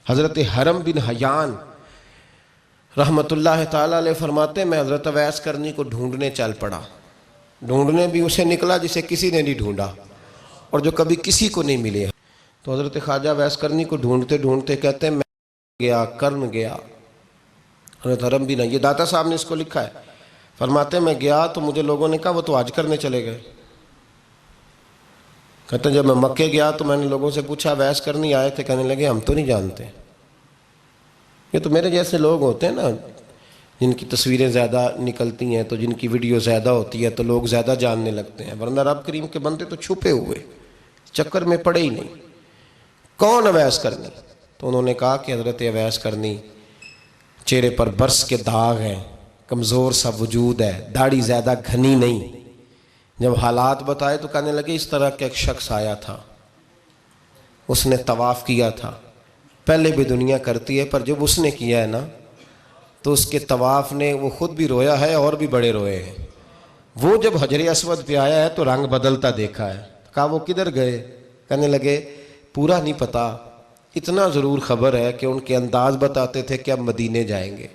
حضرت حرم بن حیان رحمت اللہ تعالیٰ علیہ فرماتے ہیں میں حضرت اویس کرنی کو ڈھونڈنے چل پڑا. ڈھونڈنے بھی اسے نکلا جسے کسی نے نہیں ڈھونڈا اور جو کبھی کسی کو نہیں ملے. تو حضرت خواجہ اویس کرنی کو ڈھونڈتے ڈھونڈتے کہتے ہیں میں گیا کرن گیا. حضرت حرم بن یہ داتا صاحب نے اس کو لکھا ہے. فرماتے ہیں میں گیا تو مجھے لوگوں نے کہا وہ تو حج کرنے چلے گئے. کہتے ہیں جب میں مکے گیا تو میں نے لوگوں سے پوچھا اویس کرنی آئے تھے؟ کہنے لگے ہم تو نہیں جانتے. یہ تو میرے جیسے لوگ ہوتے ہیں نا جن کی تصویریں زیادہ نکلتی ہیں تو جن کی ویڈیو زیادہ ہوتی ہے تو لوگ زیادہ جاننے لگتے ہیں، ورنہ رب کریم کے بندے تو چھپے ہوئے چکر میں پڑے ہی نہیں. کون اویس کرنی؟ تو انہوں نے کہا کہ حضرت اویس کرنی چہرے پر برس کے داغ ہیں، کمزور سا وجود ہے، داڑھی زیادہ گھنی نہیں. جب حالات بتائے تو کہنے لگے اس طرح کا ایک شخص آیا تھا، اس نے طواف کیا تھا. پہلے بھی دنیا کرتی ہے پر جب اس نے کیا ہے نا تو اس کے طواف نے وہ خود بھی رویا ہے اور بھی بڑے روئے ہیں. وہ جب حجر اسود پہ آیا ہے تو رنگ بدلتا دیکھا ہے. کہا وہ کدھر گئے؟ کہنے لگے پورا نہیں پتا، اتنا ضرور خبر ہے کہ ان کے انداز بتاتے تھے کہ اب مدینے جائیں گے.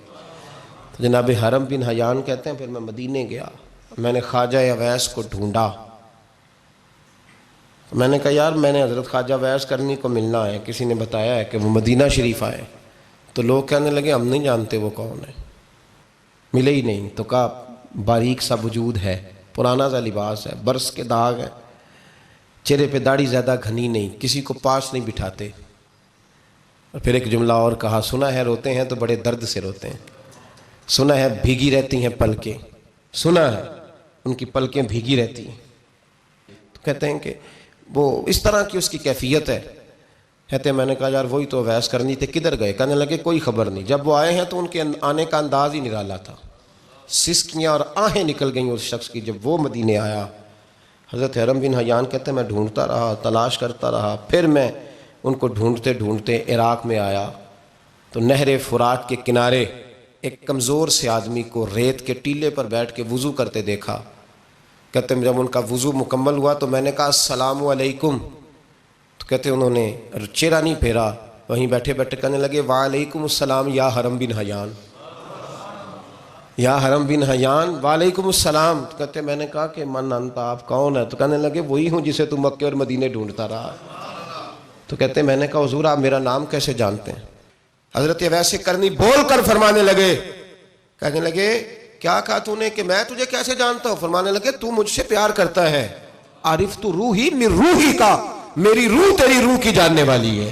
تو جناب حرم بن حیان کہتے ہیں پھر میں مدینے گیا، میں نے خواجہ اویس کو ڈھونڈا. میں نے کہا یار میں نے حضرت خواجہ اویس کرنی کو ملنا ہے، کسی نے بتایا ہے کہ وہ مدینہ شریف آئے. تو لوگ کہنے لگے ہم نہیں جانتے وہ کون ہے، ملے ہی نہیں. تو کہا باریک سا وجود ہے، پرانا سا لباس ہے، برس کے داغ ہے، چہرے پہ داڑھی زیادہ گھنی نہیں، کسی کو پاس نہیں بٹھاتے. اور پھر ایک جملہ اور کہا سنا ہے روتے ہیں تو بڑے درد سے روتے ہیں، سنا ہے بھیگی رہتی ہیں پلکیں، سنا ہے ان کی پلکیں بھیگی رہتی ہیں. تو کہتے ہیں کہ وہ اس طرح کی اس کی کیفیت ہے. کہتے ہیں میں نے کہا یار وہی تو اویس کرنی تھے، کدھر گئے؟ کہنے لگے کوئی خبر نہیں. جب وہ آئے ہیں تو ان کے آنے کا انداز ہی نرالا تھا، سسکیاں اور آہیں نکل گئیں اس شخص کی جب وہ مدینے آیا. حضرت حرم بن حیان کہتے ہیں میں ڈھونڈتا رہا، تلاش کرتا رہا. پھر میں ان کو ڈھونڈتے ڈھونڈتے عراق میں آیا تو نہر فرات کے کنارے ایک کمزور سے آدمی کو ریت کے ٹیلے پر بیٹھ کے وضو کرتے دیکھا. کہتے ہیں جب ان کا وضو مکمل ہوا تو میں نے کہا السلام علیکم. تو کہتے ہیں انہوں نے چہرہ نہیں پھیرا، وہیں بیٹھے بیٹھے کہنے لگے وعلیکم السلام یا حرم بن حیان، یا حرم بن حیان وعلیکم السلام. تو کہتے ہیں میں نے کہا کہ من انت، آپ کون ہے؟ تو کہنے لگے وہی ہوں جسے تو مکے اور مدینے ڈھونڈتا رہا. تو کہتے ہیں میں نے کہا حضور آپ میرا نام کیسے جانتے ہیں؟ حضرت اویس کرنی بول کر فرمانے لگے، کہنے لگے کیا کہا تو نے کہ میں تجھے کیسے جانتا ہوں؟ فرمانے لگے تو مجھ سے پیار کرتا ہے، عارف تو روحی من روحی کا، میری روح تیری روح کی جاننے والی ہے.